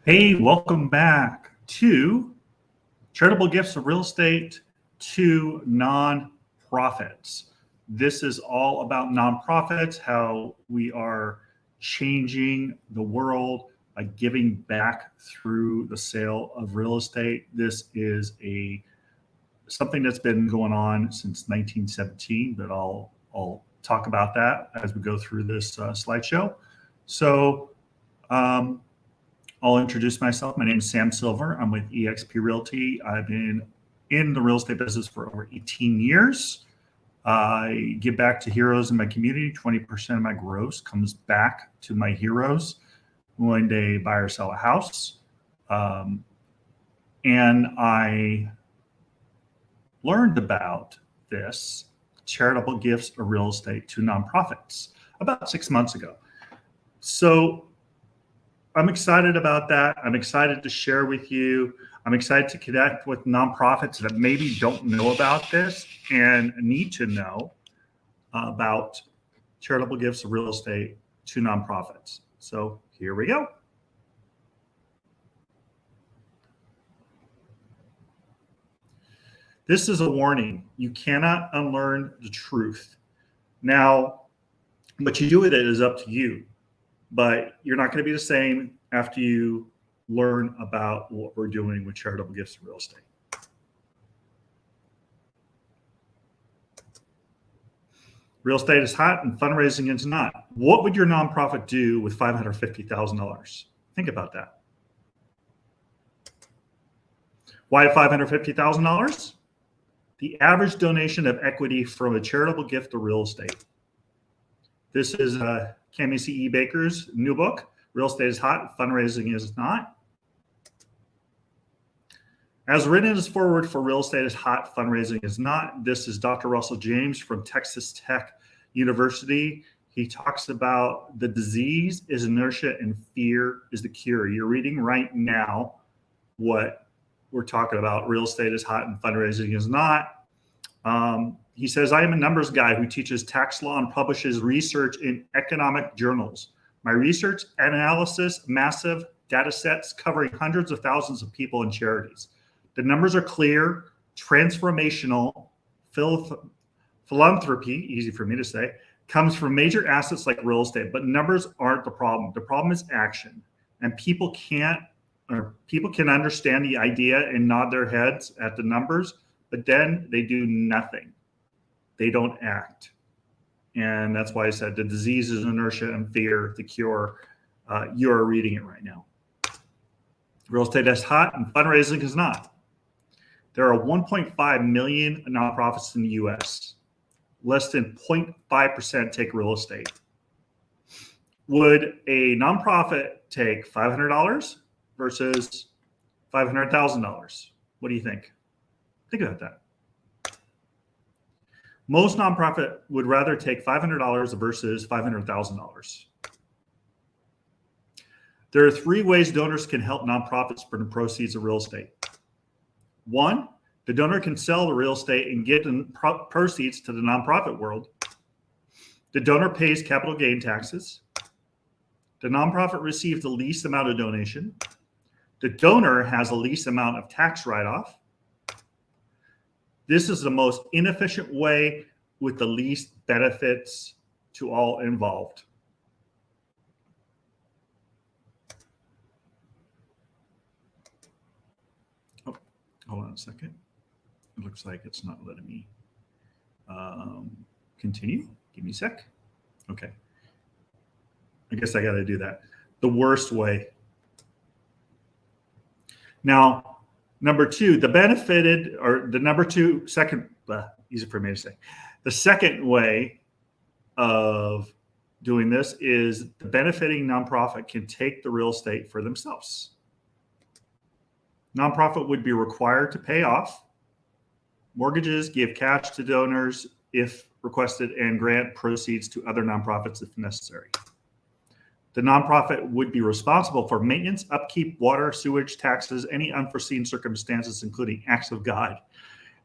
Hey, welcome back to Charitable Gifts of Real Estate to Nonprofits. This is all about nonprofits, how we are changing the world by giving back through the sale of real estate. This is something that's been going on since 1917, but I'll talk about that as we go through this slideshow. So, I'll introduce myself. My name is Sam Silver. I'm with exp Realty. I've been in the real estate business for over 18 years. I give back to heroes in my community. 20% of my gross comes back to my heroes when they buy or sell a house. And I learned about this charitable gifts of real estate to nonprofits about 6 months ago. So I'm excited about that. I'm excited to share with you. I'm excited to connect with nonprofits that maybe don't know about this and need to know about charitable gifts of real estate to nonprofits. So here we go. This is a warning. You cannot unlearn the truth. Now, what you do with it is up to you. But you're not going to be the same after you learn about what we're doing with charitable gifts of real estate. Real estate is hot and fundraising is not. What would your nonprofit do with $550,000? Think about that. Why $550,000? The average donation of equity from a charitable gift of real estate. This is Cami C.E. Baker's new book, Real Estate is Hot, Fundraising is Not. As written in his foreword for Real Estate is Hot, Fundraising is Not, this is Dr. Russell James from Texas Tech University. He talks about the disease is inertia and fear is the cure. You're reading right now what we're talking about. Real estate is hot and fundraising is not. He says, I am a numbers guy who teaches tax law and publishes research in economic journals. My research and analysis, massive data sets covering hundreds of thousands of people and charities. The numbers are clear, transformational, philanthropy, easy for me to say, comes from major assets like real estate, but numbers aren't the problem. The problem is action. And people can understand the idea and nod their heads at the numbers, but then they do nothing. They don't act. And that's why I said the disease is inertia and fear, the cure. You are reading it right now. Real estate is hot and fundraising is not. There are 1.5 million nonprofits in the US. Less than 0.5% take real estate. Would a nonprofit take $500 versus $500,000? What do you think? Think about that. Most nonprofit would rather take $500 versus $500,000. There are 3 ways donors can help nonprofits from the proceeds of real estate. 1, the donor can sell the real estate and get the proceeds to the nonprofit world. The donor pays capital gain taxes. The nonprofit receives the least amount of donation. The donor has the least amount of tax write-off. This is the most inefficient way with the least benefits to all involved. Oh, hold on a second. It looks like it's not letting me continue. Give me a sec. Okay. I guess I got to do that. The worst way. Now, number 2, the benefited, or the number 2, second, easy for me to say. The second way of doing this is the benefiting nonprofit can take the real estate for themselves. Nonprofit would be required to pay off mortgages, give cash to donors if requested, and grant proceeds to other nonprofits if necessary. The nonprofit would be responsible for maintenance, upkeep, water, sewage, taxes, any unforeseen circumstances, including acts of God,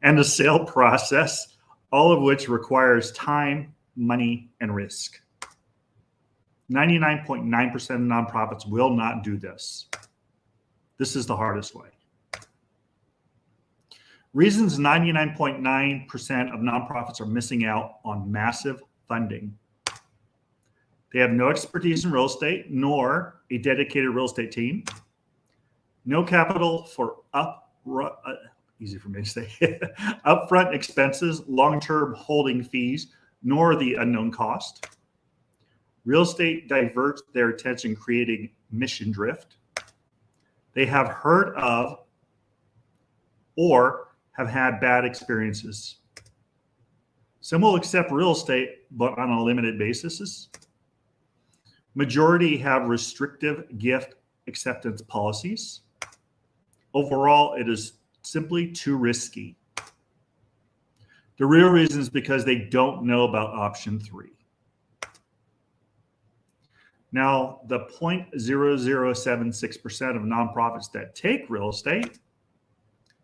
and the sale process, all of which requires time, money, and risk. 99.9% of nonprofits will not do this. This is the hardest way. Reasons 99.9% of nonprofits are missing out on massive funding. They have no expertise in real estate, nor a dedicated real estate team. No capital for easy for me to say, upfront expenses, long-term holding fees, nor the unknown cost. Real estate diverts their attention, creating mission drift. They have heard of or have had bad experiences. Some will accept real estate, but on a limited basis. Majority have restrictive gift acceptance policies. Overall, it is simply too risky. The real reason is because they don't know about option 3. Now, the 0.0076% of nonprofits that take real estate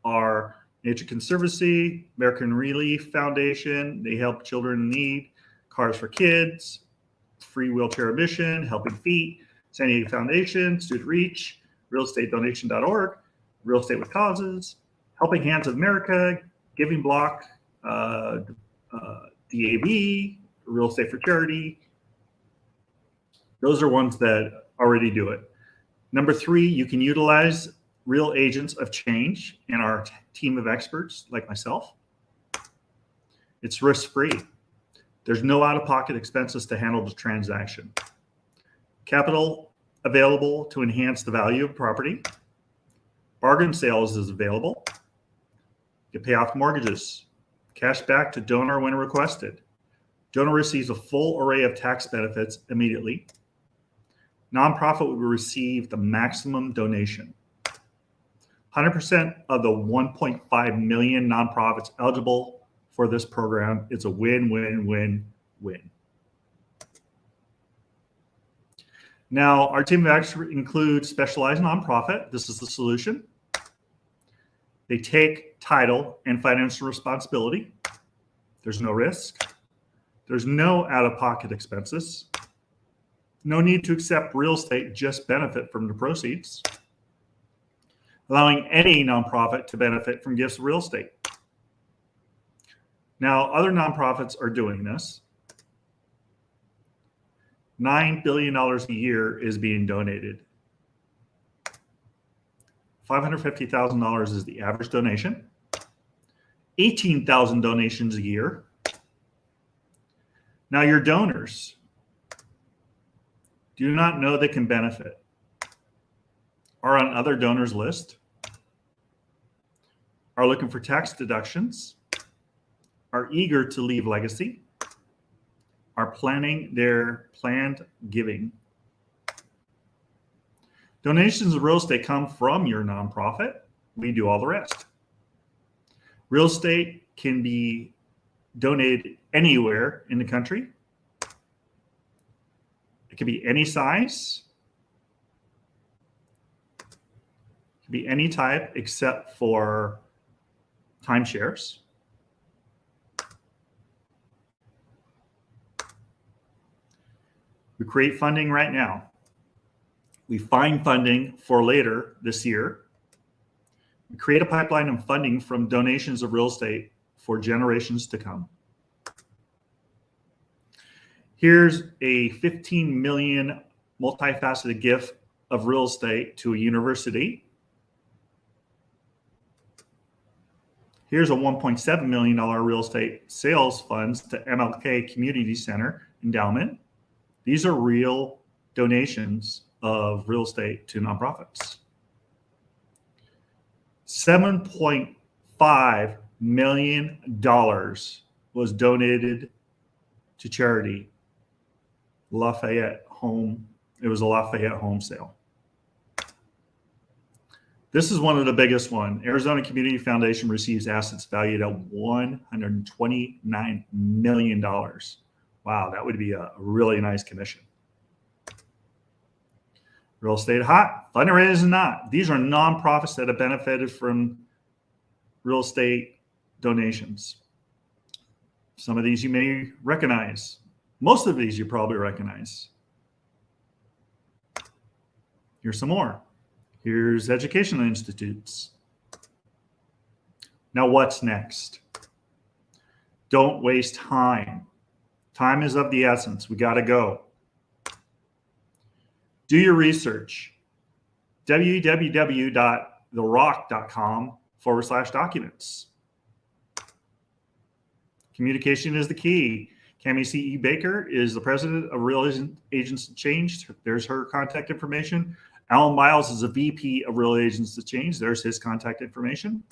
are Nature Conservancy, American Relief Foundation, they help children in need, Cars for Kids, Free Wheelchair Admission, Helping Feet, San Diego Foundation, Student Reach, realestatedonation.org, Real Estate with Causes, Helping Hands of America, Giving Block, DAB, Real Estate for Charity. Those are ones that already do it. Number 3, you can utilize real agents of change in our team of experts like myself. It's risk-free. There's no out-of-pocket expenses to handle the transaction. Capital available to enhance the value of property. Bargain sales is available. You pay off mortgages. Cash back to donor when requested. Donor receives a full array of tax benefits immediately. Nonprofit will receive the maximum donation. 100% of the 1.5 million nonprofits eligible for this program. It's a win-win-win-win. Now, our team of experts includes specialized nonprofit. This is the solution. They take title and financial responsibility. There's no risk. There's no out-of-pocket expenses. No need to accept real estate, just benefit from the proceeds. Allowing any nonprofit to benefit from gifts of real estate. Now, other nonprofits are doing this. $9 billion a year is being donated. $550,000 is the average donation. 18,000 donations a year. Now, your donors do not know they can benefit, are on other donors list, are looking for tax deductions, are eager to leave legacy, are planning their planned giving. Donations of real estate come from your nonprofit. We do all the rest. Real estate can be donated anywhere in the country. It can be any size. It can be any type except for timeshares. We create funding right now. We find funding for later this year. We create a pipeline of funding from donations of real estate for generations to come. Here's a $15 million multifaceted gift of real estate to a university. Here's a $1.7 million real estate sales funds to MLK Community Center endowment. These are real donations of real estate to nonprofits. $7.5 million was donated to charity. Lafayette home. It was a Lafayette home sale. This is one of the biggest one. Arizona Community Foundation receives assets valued at $129 million. Wow, that would be a really nice commission. Real estate hot, fundraising not. These are nonprofits that have benefited from real estate donations. Some of these you may recognize. Most of these you probably recognize. Here's some more. Here's educational institutes. Now what's next? Don't waste time. Time is of the essence. We got to go. Do your research. www.therock.com/documents. Communication is the key. Cami C.E. Baker is the president of Real Agents to Change. There's her contact information. Alan Miles is a VP of Real Agents to Change. There's his contact information.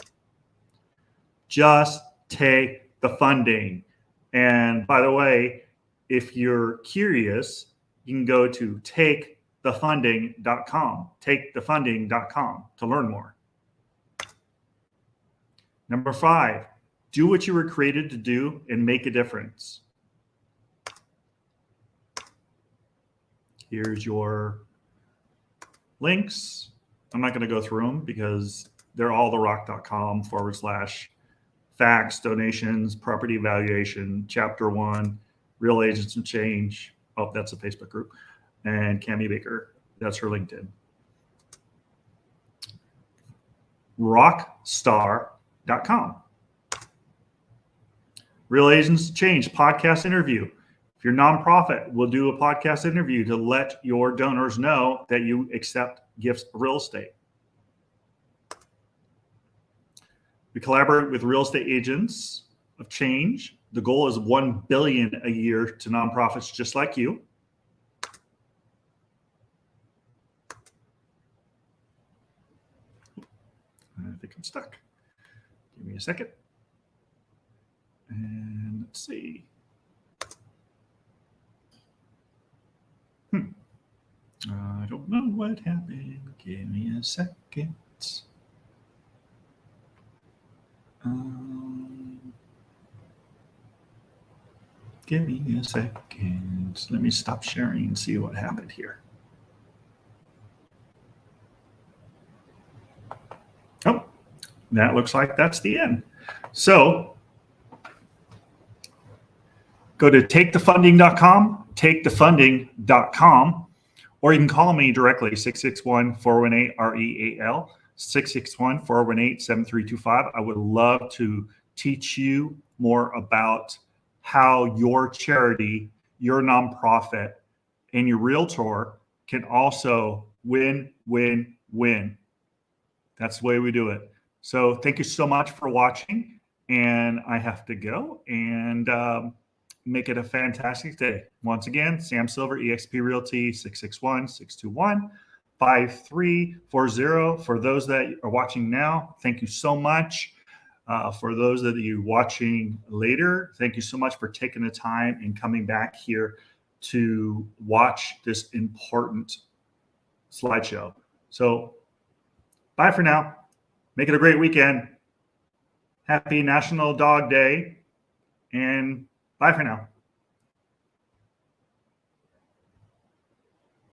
Just take the funding. And by the way, if you're curious, you can go to takethefunding.com to learn more. Number 5, do what you were created to do and make a difference. Here's your links. I'm not going to go through them because they're all therock.com/facts, donations, property evaluation, chapter 1, Real Agents and Change. Oh, that's a Facebook group. And Cami Baker, that's her LinkedIn. Rockstar.com. Real Agents Change podcast interview. If you're a nonprofit, we'll do a podcast interview to let your donors know that you accept gifts of real estate. We collaborate with real estate agents of change. The goal is $1 billion a year to nonprofits just like you. I think I'm stuck. Give me a second. And let's see. I don't know what happened. Give me a second. Give me a second. Let me stop sharing and see what happened here. Oh, that looks like that's the end. So go to takethefunding.com, takethefunding.com, or you can call me directly, 661-418-REAL, 661-418-7325. I would love to teach you more about how your charity, your nonprofit, and your realtor can also win, win, win. That's the way we do it. So thank you so much for watching, and I have to go and make it a fantastic day. Once again, Sam Silver, exp Realty, 661-621-5340. For those that are watching now, thank you so much. For those of you watching later, thank you so much for taking the time and coming back here to watch this important slideshow. So bye for now. Make it a great weekend. Happy National Dog Day. And bye for now.